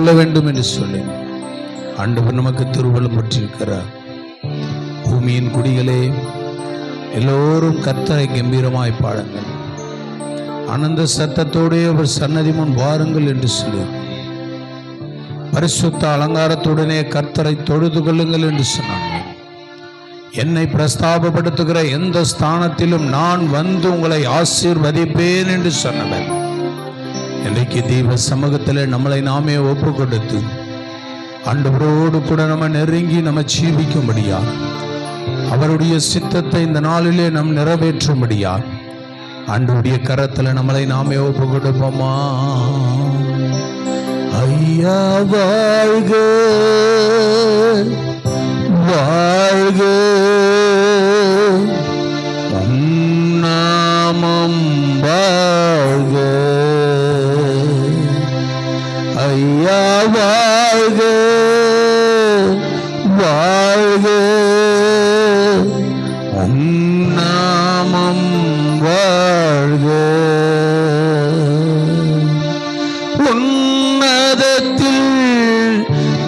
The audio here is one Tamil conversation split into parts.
கொள்ள வேண்டும் என்று சொல்லி ஆண்டவர் நமக்கு திருவள்ளுவர் பெற்றிருக்கிறார். பூமியின் குடிகளே, எல்லோரும் கர்த்தரை கம்பீரமாய் பாடுங்கள், ஆனந்த சத்தத்தோடு அவர் சன்னதி முன் வாருங்கள் என்று சொல்லி பரிசுத்த அலங்காரத்துடனே கர்த்தரை தொழுது கொள்ளுங்கள் என்று சொன்னாங்க. என்னை பிரஸ்தாபப்படுத்துகிற எந்த ஸ்தானத்திலும் நான் வந்து உங்களை ஆசீர்வதிப்பேன் என்று சொன்னவர். இன்றைக்கு தெய்வ சமூகத்தில் நம்மளை நாமே ஒப்பு கொடுத்து ஆண்டவரோடு கூட நம்ம நெருங்கி நம்ம ஜீவிக்கும்படியா, அவருடைய சித்தத்தை இந்த நாளிலே நம் நிறைவேற்றும்படியா ஆண்டவருடைய கரத்தில் நம்மளை நாமே ஒப்பு கொடுப்போமா? ஐயா வாழ்க வாழ்க, நாமம் வாழ்க. ஐயா வாழ்க வாழ்க, நாமம் வாழ்க.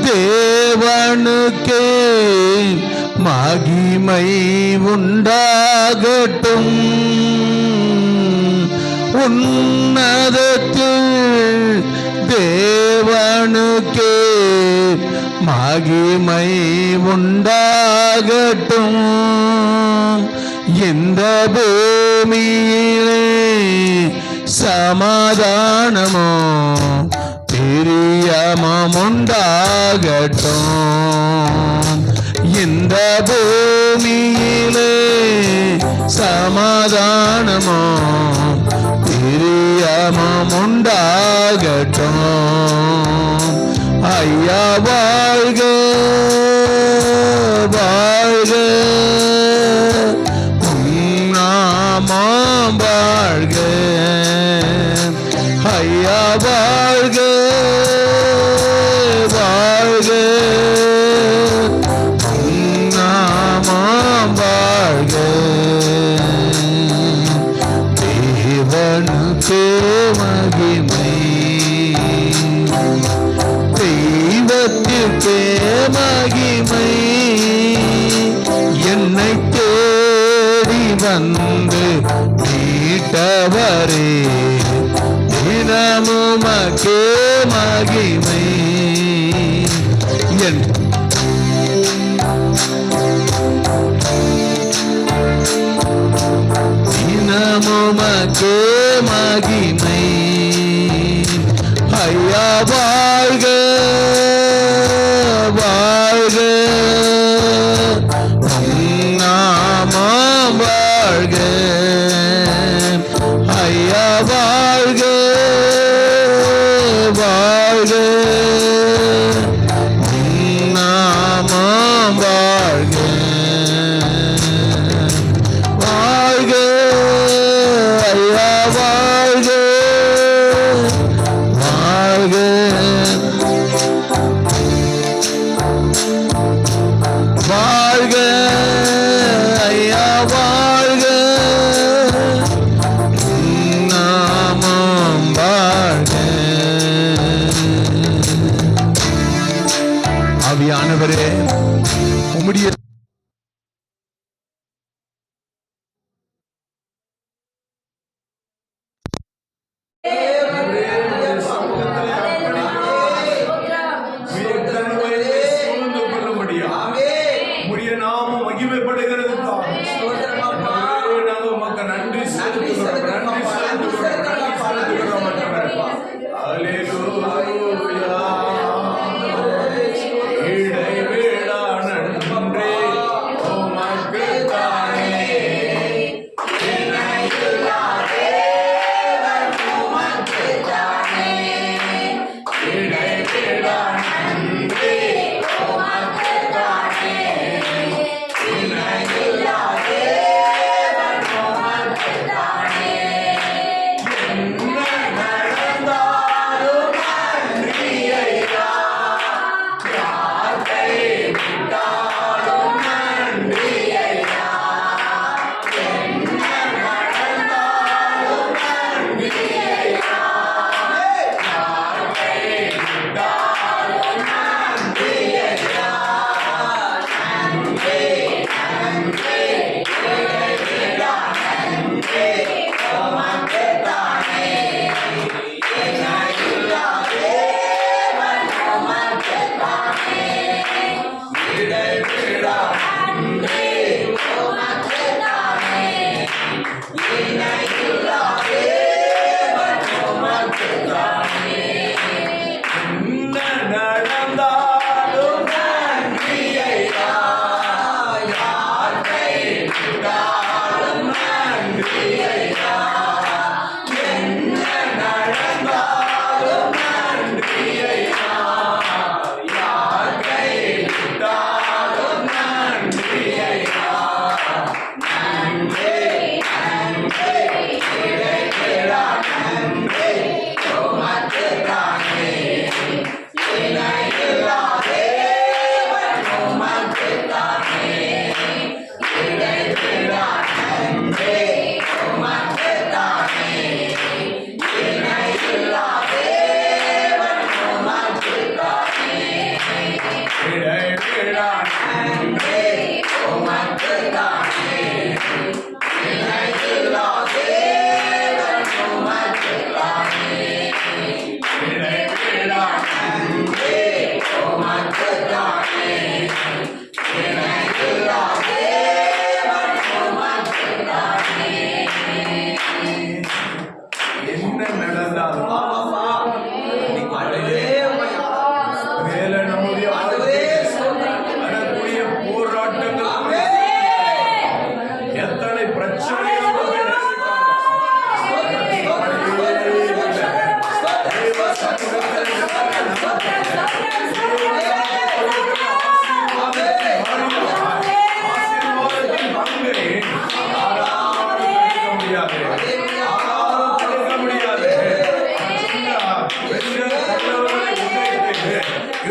தேவனுக்கே மகிமை உண்டாகட்டும். உன்னதத்தில் தேவனுக்கே மகிமை உண்டாகட்டும். இந்த பூமியிலே சமாதானமோ பிரியமும் உண்டாகட்டும். இந்த பூமியிலே சமாதானமோ பிரியமும் உண்டாகட்டும். ஐயா வாழ்க வாழ்க, நாமம் வாழ்க. ஐயா வாழ்க வாழ்க, நாமம் வாழ்க. தேவனுக்கு மகிமை, தெய்வத்திற்கே மகிமை. என்னை தேடி வந்து மீட்டவரே, தினமுமக்கே மகிமை. தினமுமக்கே மகிமை. ஐயா வாழ்க வாழ்க, நாமம் வாழ்க. ஐயா வாழ்க வாழ்க, நாமம் வாழ்க. வாழ்க ஐயா வாழ்க வாழ்க. வாழ்க ஐயா வாழ்க, நாமம் வாழ்க. ஆவியானவரே, உம்முடைய இடைவேளா நன்றே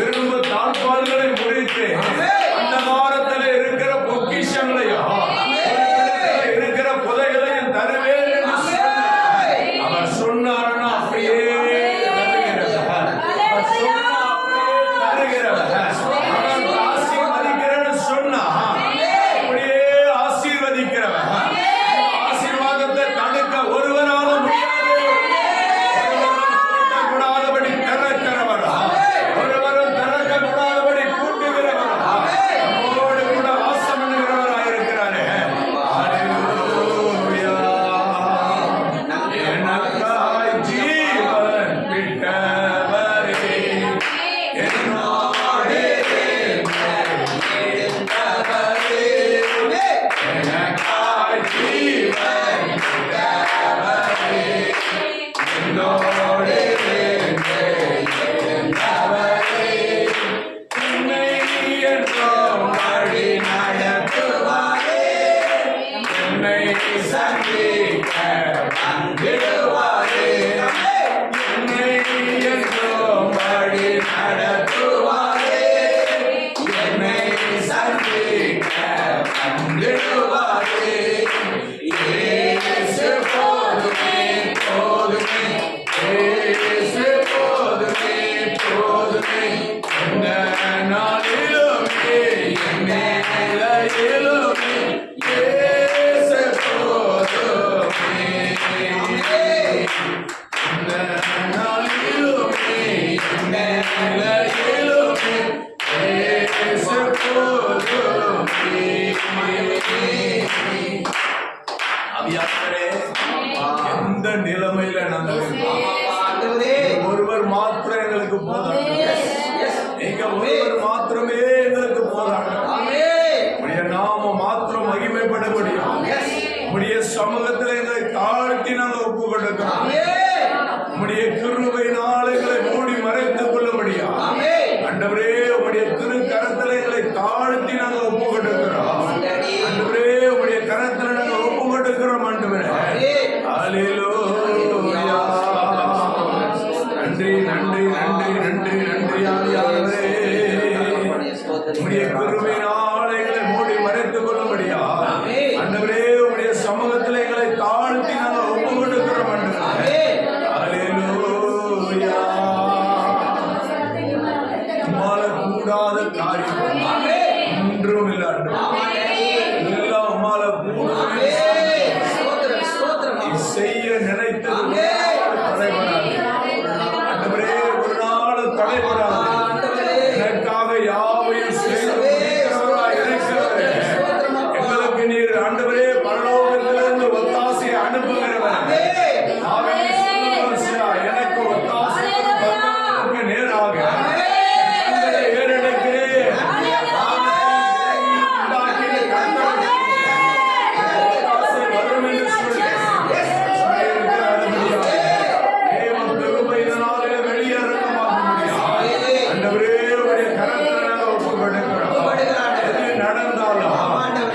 இரும்பு தாழ்பால்களை முறித்து அந்தகாரத்தில் இருக்கிற பொக்கிஷங்களையும் இருக்கிற புதைகளையும் தருவேன் என்று சொன்னார். அவர் சொன்னார்னா அப்படியே தருகிறவர். அவர் சொன்னா அப்படியே தருகிறவர். அவர் ஆசீர்வதிக்கிறேன்னு சொன்னா அப்படியே ஆசீர்வதிக்கிறவர். ஆசீர்வாதத்தை தடுக்க ஒருவராலும் முடியாது. ஒருவரும் கூட்டக்கூடாதபடி திறக்கிறவரா, ஒருவரும் திறக்கக்கூடாதபடி கூட்டுகிறவரா, நம்மோடு கூட வாசம் பண்ணுகிறவரா இருக்கிறாரே. ஹல்லேலூயா. எனக்காய் ஜீவன் விட்டவரே, என்னோடு இருந்தவரே, எனக்காய் ஜீவன் விட்டவரே, என்னோடு இருந்தவரே, என்னை என்றும் வழி நடத்துவாரே, என்னை சந்திக்க வந்திடுவாரே, என்னை என்றும் வழி நடத்துவாரே, என்னை சந்திக்க வந்திடுவாரே. இயேசு போதுமே, போதுமே, இயேசு போதுமே, போதுமே, எந்த நாளிலுமே, என் நிலையிலுமே, இயேசு போதுமே. எந்த நாளிலுமே, என் நிலையிலுமே, இயேசு போதுமே. ஆவியானவரே, எந்த நிலைமையில நாங்கள் இருக்கோம், ஒருவர் மாத்திரம் எங்களுக்கு போதாது. நீங்க ஒருவர் மாத்திரமே எங்களுக்கு போதாது. உடைய நாம மாத்திரம் மகிமைப்பட முடியும். உடைய சமூகத்தில் எங்களை தாழ்த்தி நாங்கள் ஒப்பு கொடுக்கிறோம். உடைய கிருபையினால் எங்களை மூடி மறைத்துக் கொள்ள முடியும். ஆண்டவரே, உடைய திருக்கரத்தில் எங்களை தாழ்த்தி நாங்கள் ஒப்பு கொடுக்கிறோம். ஆண்டவரே, உடைய கரத்தில் நாங்கள் ஒப்பு கொடுக்கிறோம். ஆண்டவரே, ஹல்லேலூயா. நன்றி, நன்றி, நன்றி, நன்றி, நன்றி. ஆவியானவரே, உடைய கிருபையினால் எங்களை மூடி மறைத்துக் கொள்ள முடியும். ஆண்டவரே, உடைய சமூகத்தில் எங்களை தாழ்த்தி நாங்கள் ஒப்பு கொடுக்கிறோம். ஆண்டவரே, ஹல்லேலூயா. உம்மால கூடாத காரியம் ஒன்றும் இல்லை. எல்லாம் உம்மால கூடாது. நீ செய்ய நினைத்தது தடைபடாது. ஆண்டவரே, ஒரு நாள் தடைபடாது. எனக்காக யாவையும் செய்து முடிக்கிறவராய் இருக்கிறவரே, எங்களுக்கு நீர் ஆண்டவரே பரலோகத்திலிருந்து ஒத்தாசையை அனுப்புகிறவர். எனக்கு ஒத்தாசை வருவதற்கு நேராக கண்களை ஏறெடுக்கிறேன். உண்டாக்கின கர்த்தர் ஒத்தாசை வரும் என்று சொல்லியிருக்கிறார். தேவன் கிருபையினாலே வெளியரங்கமாக முடியாது. ஆண்டவரே, உடைய கரத்தில் நாங்கள் ஒப்பு கொடுக்கிறோம். எது நடந்தாலும்,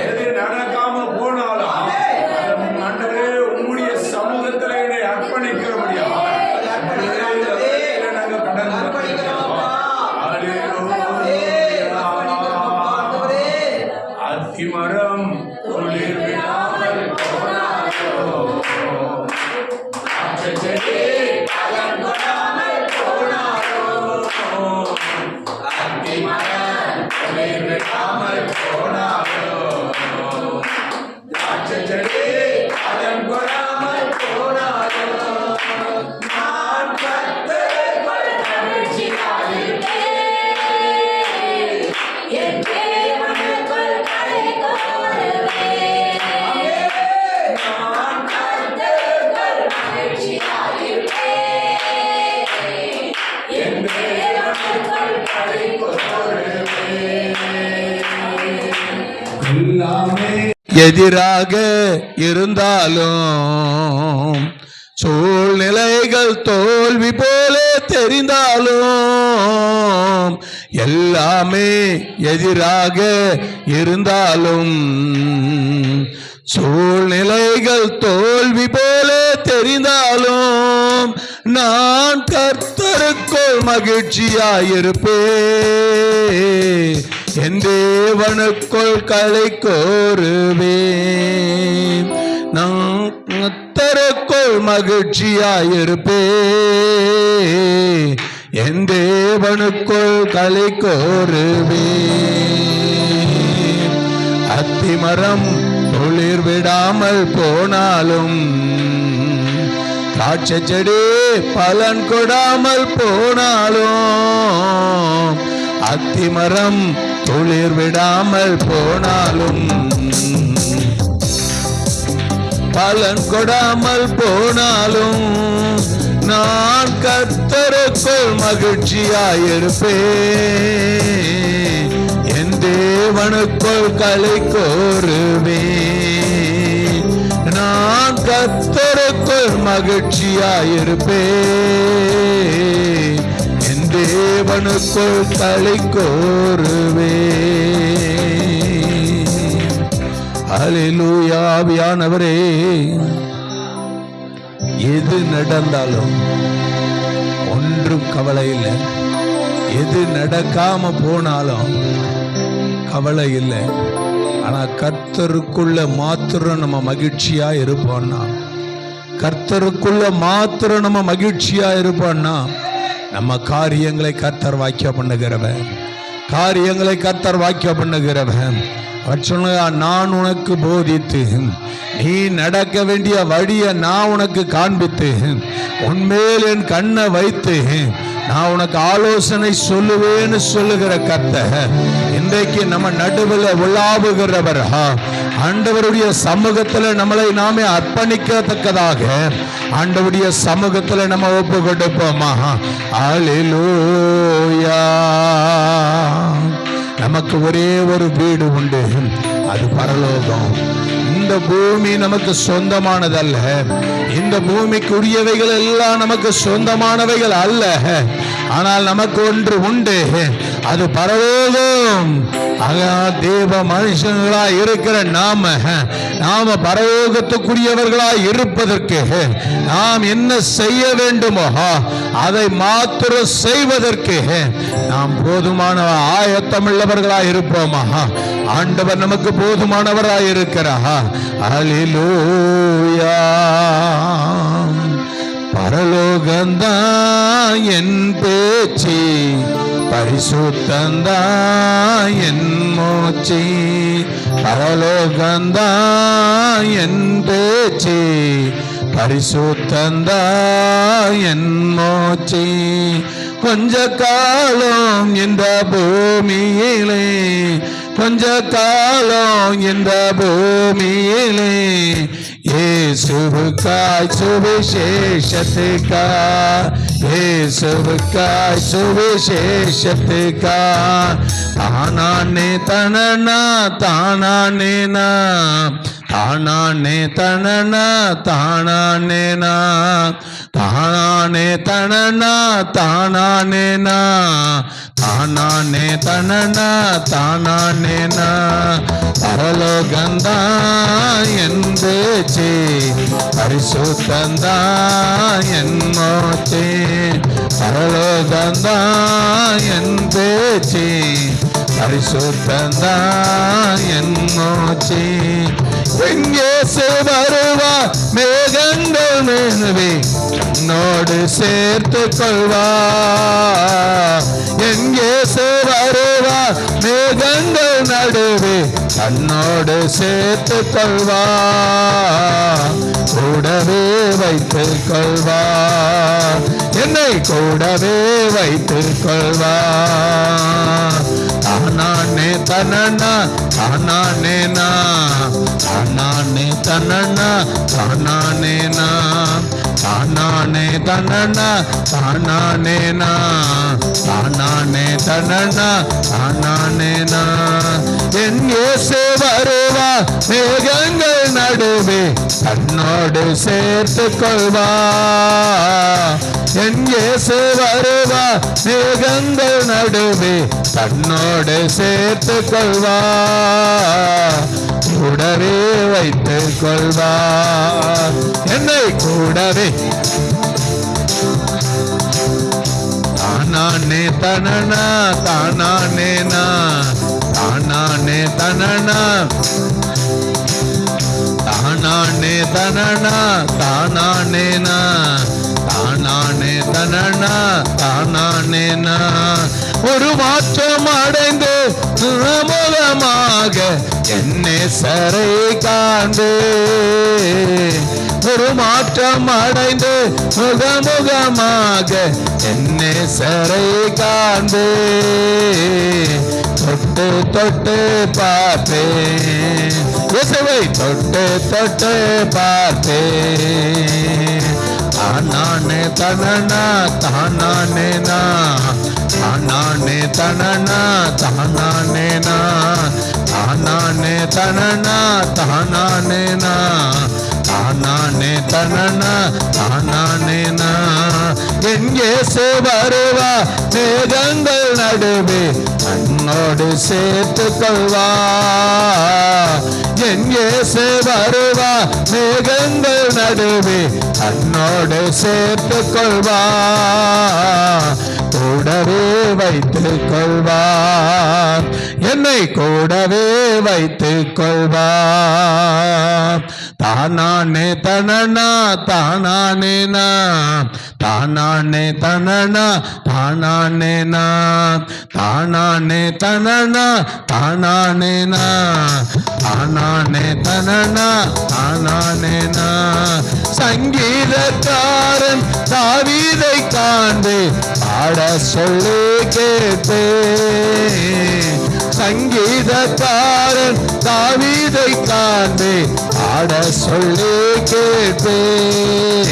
எது நடக்காம போனாலும், ஆண்டவரே, உம்முடைய சமூகத்தில் என்னை அர்ப்பணிக்க முடியாது. நாங்கள் கடந்து அத்திமரம் ஒளிர் விடாமல் போனாரோ, அச்சச்செடி பலன் கொடாமல் போனாரோ, அத்திமரம் ஒளிர் விடாமல் போனாரோ, அச்சச்செடி பலன் கொடாமல் போனாரோ, நான் கர்த்தருக்குள் மகிழ்ச்சியாயிருப்பேன், என் தேவனுக்குள் களிகூருவேன். நான் கர்த்தருக்குள் மகிழ்ச்சியாயிருப்பேன், என் தேவனுக்குள் களிகூருவேன். எல்லாமே எதிராக இருந்தாலும், சூழ்நிலைகள் தோல்வி போல தெரிந்தாலும், எல்லாமே எதிராக இருந்தாலும், சூழ்நிலைகள் தோல்வி போல தெரிந்தாலும், நான் கர்த்தருக்குள் மகிழ்ச்சியாயிருப்பே, என் தேவனுக்குள் களை கோருவேன். நான் கர்த்தருக்குள் மகிழ்ச்சியாயிருப்பே, என் தேவனுக்குள் களை கோருவேன். அத்திமரம் துளிர் விடாமல் போனாலும், திராட்சை செடி பலன் கொடாமல் போனாலும், அத்திமரம் துளிர் விடாமல் போனாலும், பலன் கொடாமல் போனாலும், நான் கர்த்தருக்குள் மகிழ்ச்சியாயிருப்பேன், என் தேவனுக்குள் களை கோருவேன். நான் கர்த்தருக்குள் மகிழ்ச்சியாயிருப்பேன், என் தேவனுக்குள் களை கோருவேன். ஹல்லேலூயா. ஆவியானவரே, எது நடந்தாலும் ஒன்றும் கவலை இல்லை, எது நடக்காம போனாலும் கவலை இல்லை. ஆனா கர்த்தருக்குள்ள மாத்திரம் நம்ம மகிழ்ச்சியா இருப்போம்னா, கர்த்தருக்குள்ள மாத்திரம் நம்ம மகிழ்ச்சியா இருப்போம்னா, நம்ம காரியங்களை கர்த்தர் வாக்கியம் பண்ணுகிறவன், காரியங்களை கர்த்தர் வாக்கியம் பண்ணுகிறவன். அவர் சொன்னா, நான் உனக்கு போதித்து நீ நடக்க வேண்டிய வழியை நான் உனக்கு காண்பித்து உன்மேல் என் கண்ணை வைத்து நான் உனக்கு ஆலோசனை சொல்லுவேன்னு சொல்லுகிற கர்த்தர் இன்றைக்கு நம்ம நடுவில் உலாவுகிறவர். ஆண்டவருடைய சமூகத்தில் நம்மளை நாமே அர்ப்பணிக்கத்தக்கதாக ஆண்டவருடைய சமூகத்தில் நம்ம ஒப்பு கொடுப்போமா? அல்லேலூயா. நமக்கு ஒரே ஒரு வீடு உண்டு, அது பரலோகம். இந்த பூமி நமக்கு சொந்தமானதல்ல, இந்த பூமிக்குரியவைகள் எல்லாம் நமக்கு சொந்தமானவைகள் அல்ல. ஆனால் நமக்கு ஒன்று உண்டு, அது பரலோகம். தேவ மனுஷங்களா இருக்கிற நாம பரலோகத்துக்குரியவர்களாய் இருப்பதற்கு நாம் என்ன செய்ய வேண்டுமோ அதை மாத்திரம் செய்வதற்கு நாம் போதுமான ஆயத்தமுள்ளவர்களாய் இருப்போமா? ஆண்டவர் நமக்கு போதுமானவராய் இருக்கிறார். அல்லேலூயா. பரலோகந்தான் என் பேச்சு, பரிசுத்தந்தான் என் மூச்சு. பரலோகந்தான் என் பேச்சு, பரிசுத்தந்தான் என் மூச்சு. கொஞ்ச காலம் இந்த பூமியிலே, கொஞ்ச காலம் இந்த பூமியிலே இயேசுவுக்காய் சுவிசேஷத்துக்காய், இயேசுவுக்காய் சுவிசேஷத்துக்காய். தானானே தனனா தானானே நா, தானானே தனனா தானானே நா, தானானே தனனா தானானே நா, தானானே தனனா தானானே நா. பரலோகந்தான் என் பேச்சு, பரிசுத்தந்தான் என் மூச்சு. பரலோகந்தான் என் பேச்சு, பரிசுத்தந்தான் என் மூச்சு. எங்கே வருவா மேகங்கள் மேலுவே என்னோடு சேர்த்து கொள்வா. எங்கே வருவா மேகங்கள் நடுவே தன்னோடு சேர்த்து கொள்வா. கூடவே வைத்து கொள்வா, என்னை கூடவே வைத்து கொள்வா. தானானே தனனா தானானே நா, தானானே தனனா தானானே நா, தானானே தனனா தானானே நா, தானானே தனனா தானானே நா. என் இயேசு வருவா மேகங்கள் நடுவே தன்னோடு சேர்த்து கொள்வா. என் இயேசு வருவா மேகங்கள் நடுவே தன்னோடு சேர்த்து கொள்வா. கூடவே வைத்து கொள்வா, என்னை கூடவே. தானானே தனனா தானானேனா தானானே தனனா தானானே தனனா தானானேனா தானானே தனனா தானானேனா ஒரு மாற்றம் அடைந்து முகமாக என்னை சரை காண்டு ஒரு மாற்றம் அடைந்து முகமுகமாக என்னை சரை காண்டு தொட்டு தொட்டு பார்த்தேன் இயேசுவை தொட்டு தொட்டு பார்த்தேன் தானானே தனனா தானானேனா தானானே தனனா தானானேனா தானானே தனனா தானானேனா தானானே தனனா தானானேனா என் இயேசு வருவா மேகங்கள் நடுவே தன்னோடு சேர்த்து கொள்வா என் இயேசு வருவா மேகங்கள் நடுவே தன்னோடு சேர்த்து கொள்வா கூடவே வைத்துக் கொள்வார் என்னை கூடவே வைத்துக் கொள்வார் தானானே தனனா தானானேனா தானானே தனனா தானானேனா தானானே தனனா தானானேனா தானானே தனனா தானானேனா சங்கீதக்காரன் தாவீதை காண்டு பாட சொல்லி கேட்டேன் சங்கீதக்காரன் தாவீதை காண்டு பாட சொல்லி கேட்டேன்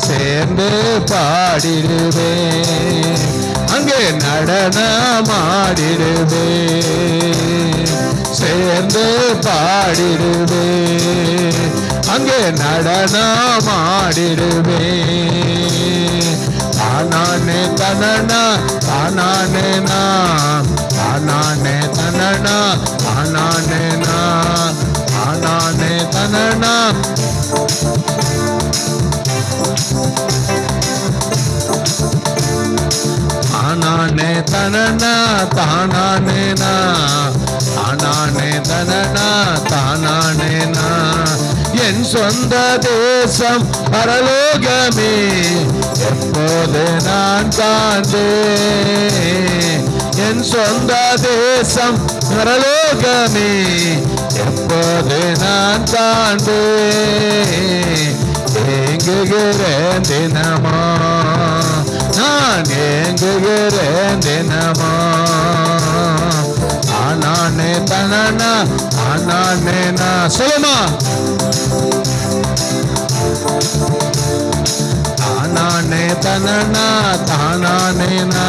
சேர்ந்து பாடிடுவேன் அங்கே நடனமாடிடுவேன் சேர்ந்து பாடிடுவேன் அங்கே நடனமாடிடுவேன் தானானே தனனா தானானேனா தானானே தனனா தானானேனா தானானே தனனா தானானே தனனா தானானேனா தானானே தனனா தானானேனா என் சொந்த தேசம் பரலோகமே எப்போது நான் காண்பேன் என் சொந்த தேசம் பரலோகமே எப்போது நான் காண்பேன் ஏங்குகிறேன் தினமா நான் ஏங்குகிறேன் தினமா தானானே தனனா தானானேனா சொல்லுமா தானானே தனனா தானானேனா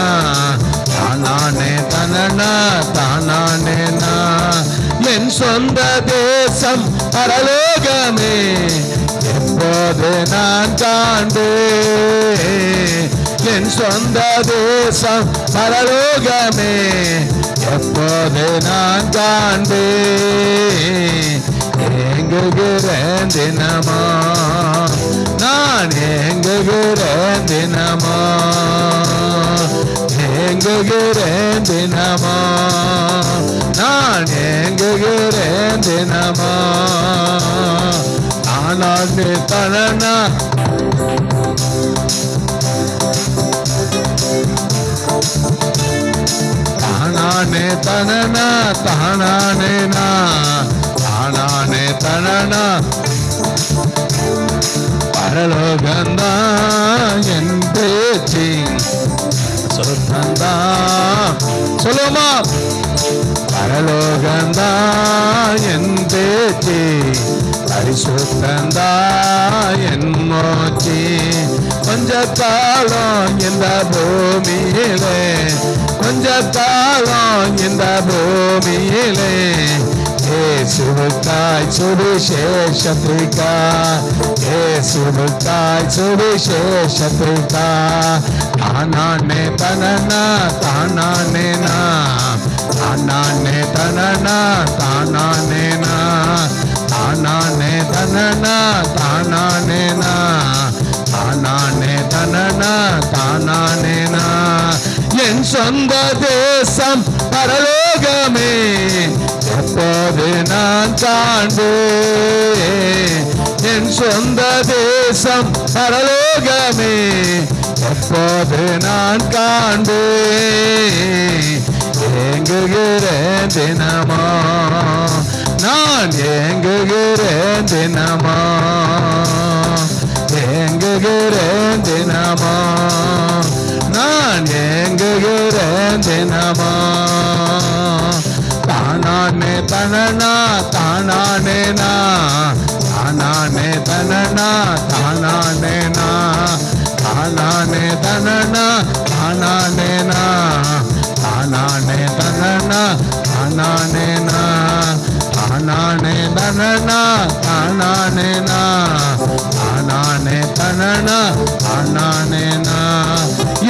தானானே தனனா தானானேனா என் சொந்த தேசம் பரலோகமே எப்போது நான் காண்பேன் என் சொந்த தேசம் பரலோகமே எப்போது நான் காண்பேன் ஏங்குகிறேன் தினமா நான் ஏங்குகிறேன் தினமா ஏங்குகிறேன் தினமா நான் ஏங்குகிறேன் தினமா தானானே தனனா தானானே தனனா தானானேனா தானானே தனனா பரலோகந்தா என் பேச்சு சொந்தந்தா சொல்லுமா பரலோகந்தா என் பேச்சு பரிசுத்தந்தா என் மோச்சி கொஞ்ச காலம் இந்த பூமியிலே கொஞ்ச காலம் இந்த பூமியிலே இயேசுவுக்காய் சுவிசேஷத்திற்காய் இயேசுவுக்காய் சுவிசேஷத்திற்காய் தானானே தனனா தானானேனா தானானே தனனா தானானேனா தானானே தனனா தானானேனா தானானே தனனா தானானேனா என் சொந்த தேசம் பரலோகமே, எப்போது நான் காண்பேன். என் சொந்த தேசம் பரலோகமே, எப்போது நான் காண்பேன். ஏங்குகிறேன் தினமா, நான் ஏங்குகிறேன் தினமா, ஏங்குகிறேன் தினமா, நான் ஏங்குகிறேன் தினமா. தானானே தனனா தானானே நா, தானானே தனனா தானானே நா, தானானே தனனா தானானே நா, தானானே தனனா தானானே நா, தானானே தனனா தானானே நா, தானானே தனனா தானானே நா.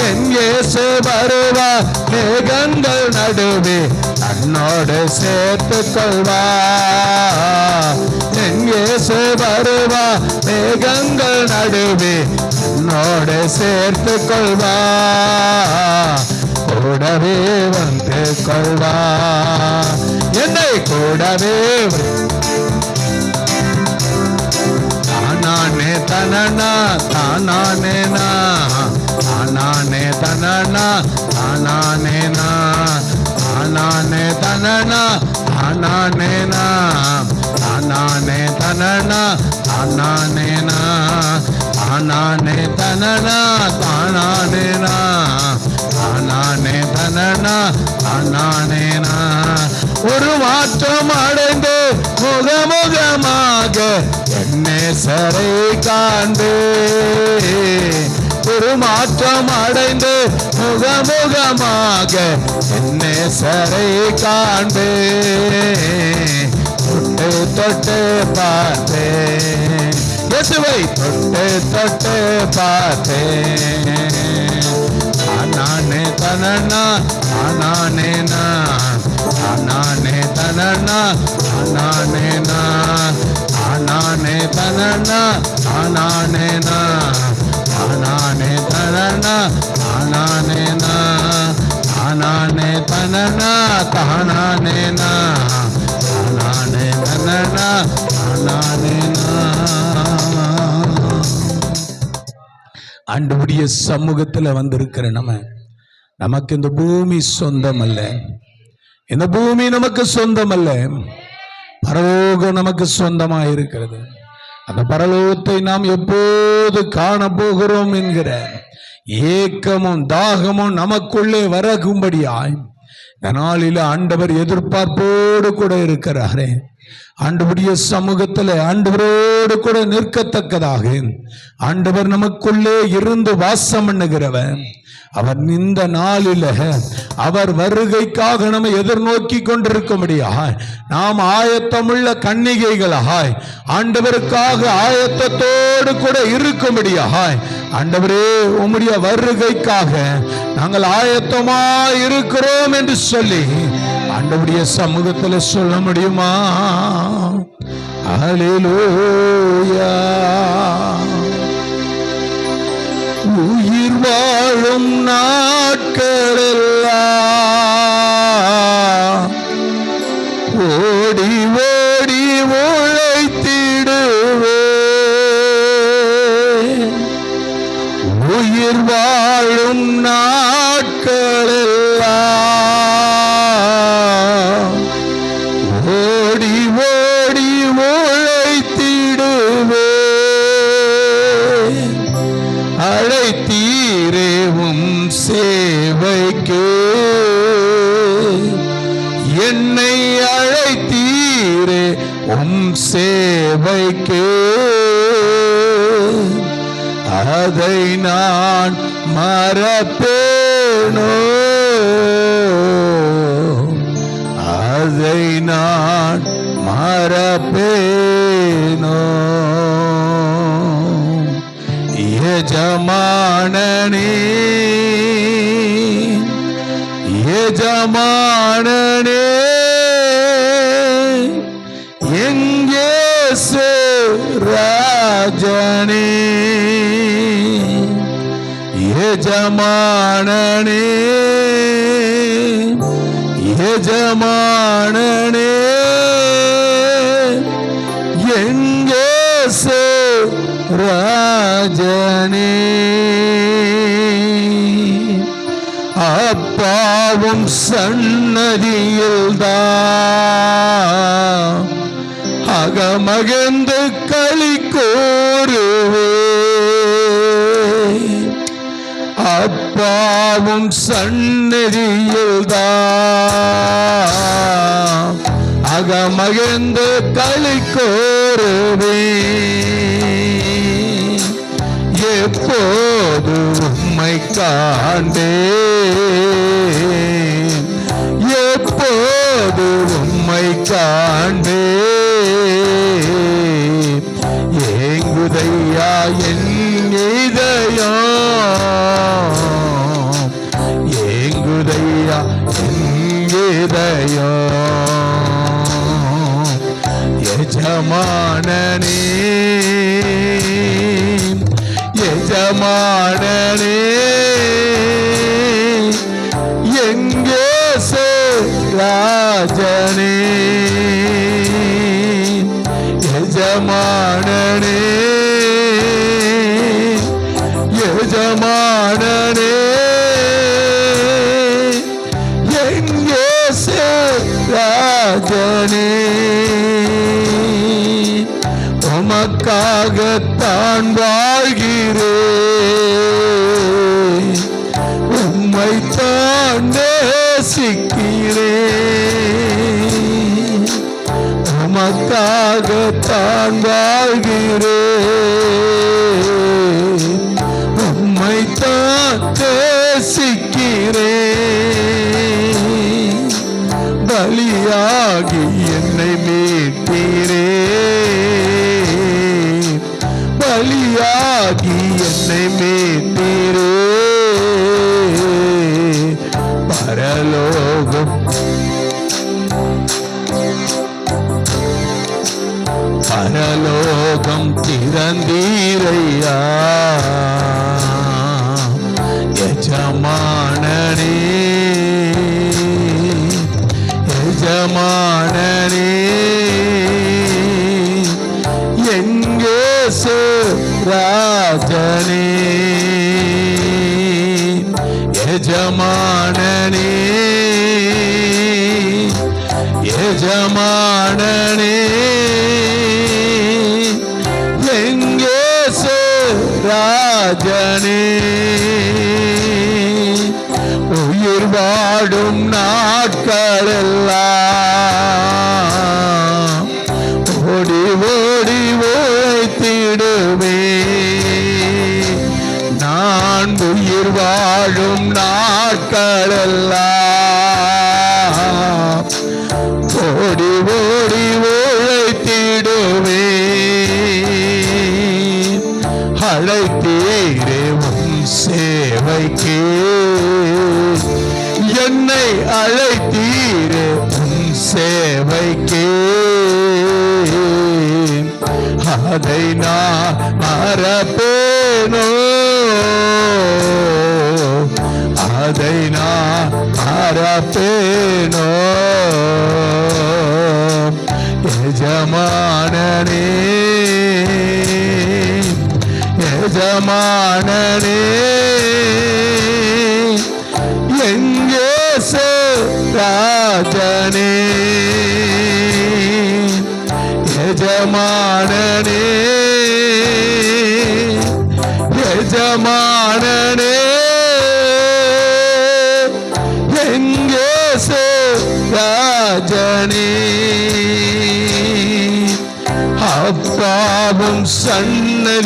என் இயேசு வருவார் மேகங்கள் நடுவே, தன்னோடு சேர்த்துக் கொள்வார். என் இயேசு வருவார் மேகங்கள் நடுவே, தன்னோடு சேர்த்துக் கொள்வார். கூடவே வந்து கொள்வார், என்னை கூடவே. தானானே தனனா தானானே நா, தானானே தனனா தானானே நா, தானானே தனனா தானானே நா, தானானே தனனா தானானே நா, தானானே தனனா தானானே நா, தானானே தனனா தானானே நா. ஒரு மாற்றம் அடைந்து முகமுகமாக என்னேசரை காண்பே, ஒரு மாற்றம் அடைந்து முகமுகமாக என்னேசரை காண்பே. தொட்டு தொட்டு பார்த்தேன், இயேசுவை தொட்டு தொட்டு பார்த்தேன். தானானே தனனா தானானே நா, தானானே தனனா தானானே நா, தானானே தனனா தானானே நா, தானானே தனனா தானானே நா, தானானே தனனா தானானே நா, தானானே தனனா தானானே நா. ஆண்டவருடைய சமூகத்துல வந்திருக்கிற நமக்கு இந்த பூமி சொந்தம் அல்ல, இந்த பூமி நமக்கு சொந்தம் அல்ல, பரலோகம் நமக்கு சொந்தமாக இருக்கிறது. அந்த பரலோகத்தை நாம் எப்போது காண போகிறோம் என்கிற ஏக்கமும் தாகமும் நமக்குள்ளே வரகும்படியாய் இந்த நாளில் ஆண்டவர் எதிர்பார்ப்போடு கூட இருக்கிறாரே. ஆண்டவருடைய சமூகத்தில் ஆண்டவரோடு கூட நிற்கத்தக்கதாக ஆண்டவர் நமக்குள்ளே இருந்து வாசம் பண்ணுகிறவர். அவர் இந்த நாளில் அவர் வருகைக்காக நம்ம எதிர்நோக்கி கொண்டிருக்கும்படியாய் நாம் ஆயத்தமுள்ள கன்னிகைகளாய் ஆண்டவருக்காக ஆயத்தத்தோடு கூட இருக்கும்படியாய் ஆண்டவரே உம்முடைய வருகைக்காக நாங்கள் ஆயத்தமாய் இருக்கிறோம் என்று சொல்லி ஆண்டவருடைய சமூகத்தில் சொல்ல முடியுமா? அல்லேலூயா. உயிர் வாழும் நாட்களெல்லாம் ஓடி ஓடி உழைத்திடுவே, உயிர் வாழும் நாட்களெல்லாம் ஓடி ஓடி உழைத்திடுவே, அழைத்தீரேவும் சேவைக்கு என்னை அழைத்தீரே உம் சேவைக்கு, அதை நான் மறப்பேனோ, அதை நான் மறப்பேனோ. எஜமானனே எஜமானனே எங்கே ராஜனே, எஜமானனே எஜமானனே எஜமானனே எங்கே ராஜனே அப்பாவும் சன்னதியில்தான் அகமகிழ்ந்து களி கூறுவே அப்பாவும் சன்னதியில்தான் அகமகிழ்ந்து களி கூறுவே எப்போது உம்மை காண்பேன் எப்போது உம்மை காண்பேன் ஏங்குதையா என் இதயம் ஏங்குதையா என் இதயம் எஜமானனே எஜமானனே எங்கே ராஜனே எஜமானனே எஜமானனே எங்கே ராஜனே உமக்காகத்தான் வாழ்கிறேன் உம்மைத்தான் நேசிக்கிறேன் உமக்காகத்தான் வாழ்கிறேன் உம்மைத்தான் நேசிக்கிறேன் பலியாகி என்னை மீட்டீரே பலியாகி என்னை மீட்டீரே பரலோகம் பரலோகம் திறந்தீரையா எஜமானனே எஜமானனே எங்கே ராஜனே எஜமானனே எஜமானனே எங்கே ராஜனே உயிர் வாடும் நாட்களெல்லாம் ஓடி ஓடி உழைத்திடுவே நான் உயிர் வாழும் நாட்களெல்லாம் ஓடி ஓடி உழைத்திடுவே அழைத்தீரே உன் சேவைக்கு என்னை அழைத்தீரே உன் சேவைக்கு அதை நான் மறப்பேனோ அதை நான் மறப்பேனோ எஜமானனே எஜமானனே எங்கே ராஜனே எஜமானனே எஜமானனே எங்கே ராஜனே அப்பாவும் சன்னதியில்தான்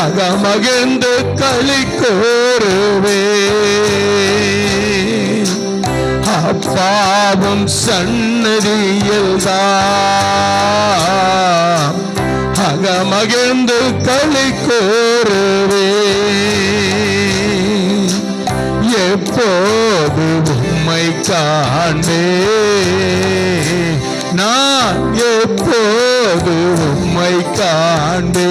அகமகிழ்ந்து களி கூறுவே அப்பாவும் சன்னதியில்தான் அகமகிழ்ந்து களி கூறுவே எப்போது உம்மை காண்பே நான் எப்போது உம்மை காண்பே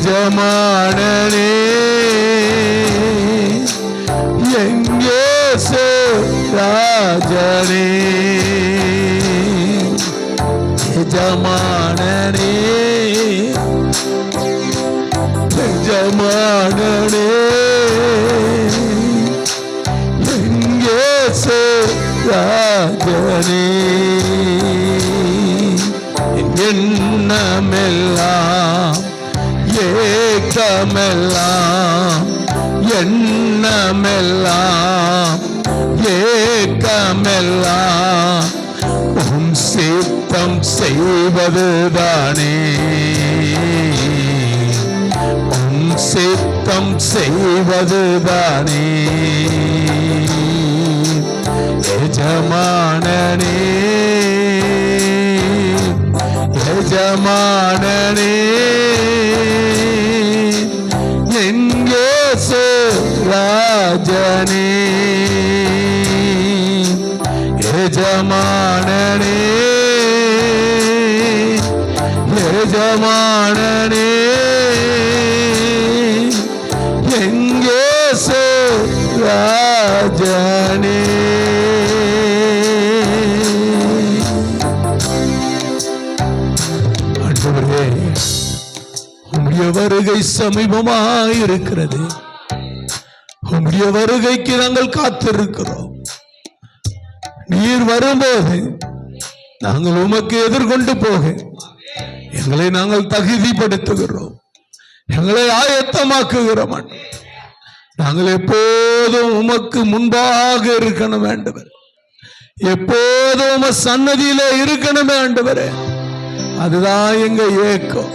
எஜமானனே எங்கேசு ராஜனே எஜமானனே எஜமானனே எங்கேசு ராஜனே எண்ணமெல்லாம் ஏக்கமெல்லாம் எண்ணமெல்லாம் ஏக்கமெல்லாம் உம் சித்தம் செய்வதுதானே உம் சித்தம் செய்வதுதானே எஜமானனே எஜமானனே எங்கேசு ராஜனே எஜமானனே எஜமானனே எங்கேசு ராஜனே உம்முடைய வருகை சமீபமாயிருக்கிறது. உம்முடைய வருகைக்கு நாங்கள் காத்திருக்கிறோம். நீர் வரும்போது நாங்கள் உமக்கு எதிர்கொண்டு போக எங்களை நாங்கள் தகுதிப்படுத்துகிறோம், எங்களை ஆயத்தமாக்குகிறோம். நாங்கள் எப்போதும் உமக்கு முன்பாக இருக்கணும் ஆண்டவரே, எப்போதும் உம சன்னதியிலே இருக்கணும் ஆண்டவரே. அதுதான் எங்க ஏக்கம்,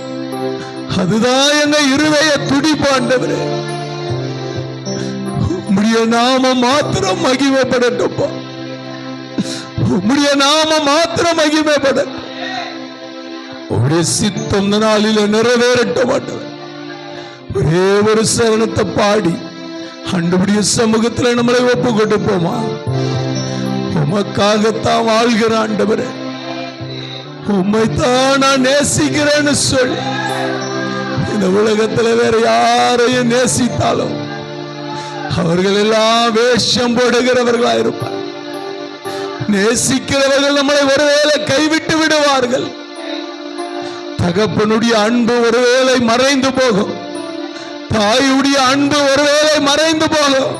அதுதான் எங்க இருதய துடிப்பு ஆண்டவரே. உம்முடைய நாமம் மாத்திரம் மகிமைப்படட்டும்பா, உம்முடைய நாமம் மாத்திரம் மகிமைப்படட்டும். உம்முடைய சித்தம் இந்த நாளில நிறைவேறட்டும் ஆண்டவரே. ஒரே ஒரு சரணத்தை பாடி ஆண்டவருடைய சமூகத்தில் நம்மளை ஒப்பு கொடுப்போமா? உமக்காகத்தான் வாழ்கிற ஆண்டவரே, உம்மைத்தான் நான் நேசிக்கிறேன்னு சொல்லி இந்த உலகத்துல வேற யாரையும் நேசித்தாலும் அவர்கள் எல்லாம் வேஷம் போடுகிறவர்களா இருப்பார். நேசிக்கிறவர்கள் நம்மளை ஒருவேளை கைவிட்டு விடுவார்கள். தகப்பனுடைய அன்பு ஒருவேளை மறைந்து போகும், தாயுடைய அன்பு ஒருவேளை மறைந்து போகும்,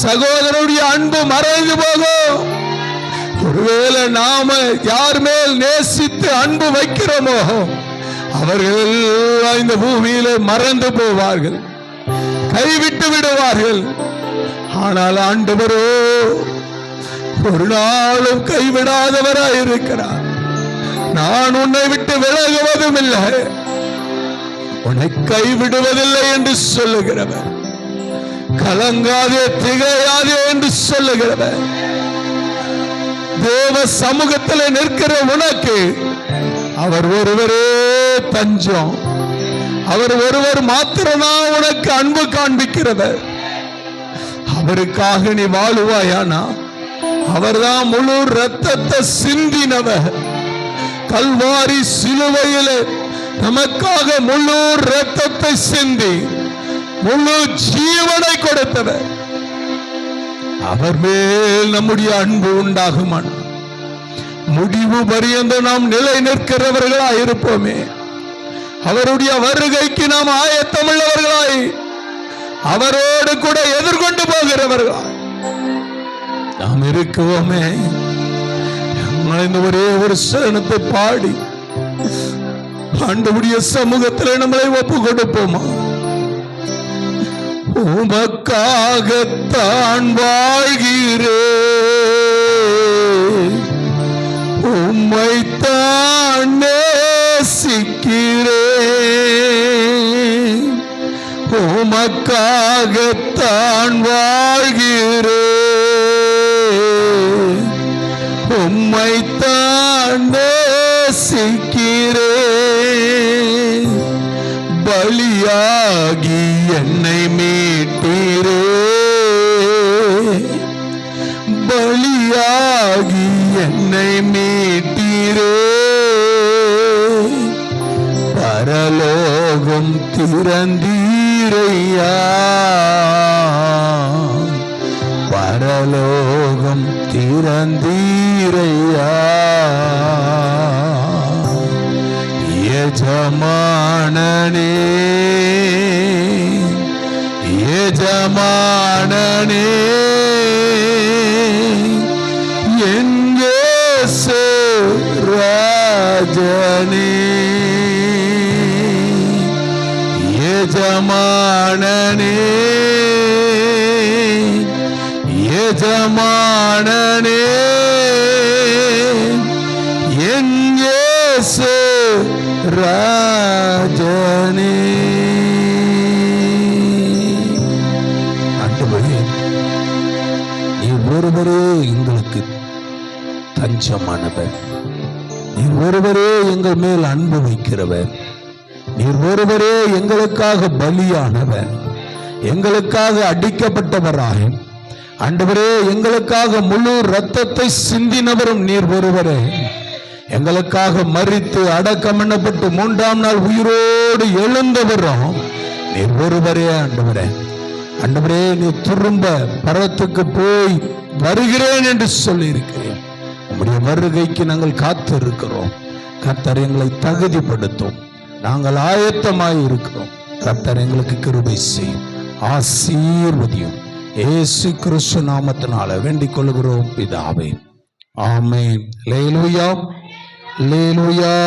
சகோதரனுடைய அன்பு மறைந்து போகும். ஒருவேளை நாம யார் மேல் நேசித்து அன்பு வைக்கிறோமோ அவர்கள் இந்த பூமியில மறந்து போவார்கள், கைவிட்டு விடுவார்கள். ஆனால் ஆண்டவரோ ஒரு நாளும் கைவிடாதவராய் இருக்கிறார். நான் உன்னை விட்டு விலகுவதும் இல்லை, உன்னை கைவிடுவதில்லை என்று சொல்லுகிறவர், கலங்காதே திகையாதே என்று சொல்லுகிறவர். தேவ சமூகத்தில் நிற்கிற உனக்கு அவர் ஒருவரே தஞ்சம், அவர் ஒருவர் மாத்திரம்தான் உனக்கு அன்பு காண்பிக்கிறவர். அவருக்காக நீ வாழுவாயானா அவர்தான் முழு ரத்தத்தை சிந்தினவர். கல்வாரி சிலுவையில் நமக்காக முழு ரத்தத்தை சிந்தி முழு ஜீவனை கொடுத்தவர். அவர் மேல் நம்முடைய அன்பு உண்டாகுமா? முடிவு பரியந்த நாம் நிலை நிற்கிறவர்களாய் இருப்போமே. அவருடைய வருகைக்கு நாம் ஆயத்தமுள்ளவர்களாய் அவரோடு கூட எதிர்கொண்டு போகிறவர்களாய் நாம் இருக்குவோமே. இந்த ஒரே ஒரு சரணத்தை பாடி ஆண்டவருடைய சமூகத்தில் நம்மளை ஒப்பு கொடுப்போமா? உமக்காகத்தான் வாழ்கிறேன், உம்மைத்தான் நேசிக்கிறேன். உமக்காகத்தான் வாழ்கிறேன், உம்மைத்தான் நேசிக்கிறேன். பலியாகி என்னை மீட்டீரே, பலியாகி என்னை மீட்டீரே. பரலோக பரலோகம் திறந்தீரையா, பரலோகம் திறந்தீரையா, எஜமானனே எஜமானனே என் இயேசு ராஜனே, எஜமானனே எஜமானனே என் இயேசு ராஜனே. ஆண்டவரே, நீர் ஒருவரே எங்களுக்கு தஞ்சமானவர், நீர் ஒருவரே எங்கள் மேல் அன்பு வைக்கிறவர், நீர் ஒருவரே எங்களுக்காக பலியானவர், எங்களுக்காக அடிக்கப்பட்டவராய் ஆண்டவரே எங்களுக்காக முழு இரத்தத்தை சிந்தினவரும் நீர் ஒருவரே, எங்களுக்காக மரித்து அடக்கம் பண்ணப்பட்டு 3ஆம் நாள் உயிரோடு எழுந்தவரும் நீர் ஒருவரே. ஆண்டவரே, ஆண்டவரே, நீர் திரும்ப பரத்துக்கு போய் வருகிறேன் என்று சொல்லி இருக்கிறேன். உம்முடைய வருகைக்கு நாங்கள் காத்து இருக்கிறோம். கர்த்தர் எங்களை தகுதிப்படுத்தும், நாங்கள் ஆயத்தமாய் இருக்கிறோம். கர்த்தர் எங்களுக்கு கிருபை செய்யும், ஆசீர்வதியும். இயேசு கிறிஸ்து நாமத்தினால வேண்டிக் கொள்கிறோம் பிதாவே, ஆமென். அல்லேலூயா, அல்லேலூயா.